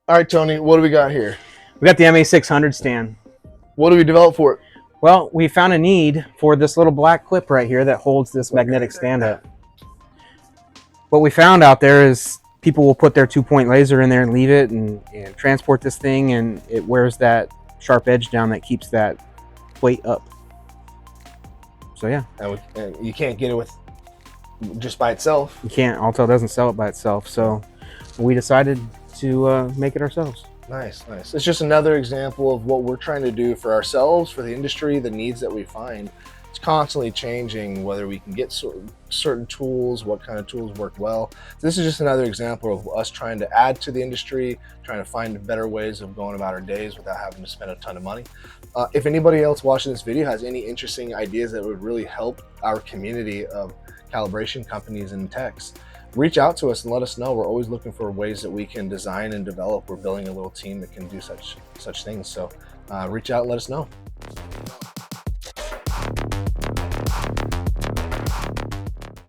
All right, Tony, what do we got here? We got the MA600 stand. What do we develop for it? Well, we found a need for this little black clip right here that holds this magnetic stand up. What we found out there is people will put their 2-point laser in there and leave it and transport this thing, and it wears that sharp edge down that keeps that weight up. So yeah. And you can't get it with just by itself. You can't. Autel doesn't sell it by itself, so we decided to make it ourselves. Nice. It's just another example of what we're trying to do for ourselves, for the industry, the needs that we find. It's constantly changing whether we can get certain tools, what kind of tools work well. So this is just another example of us trying to add to the industry, trying to find better ways of going about our days without having to spend a ton of money. If anybody else watching this video has any interesting ideas that would really help our community of calibration companies and techs, reach out to us and let us know. We're always looking for ways that we can design and develop. We're building a little team that can do such things. So reach out and let us know.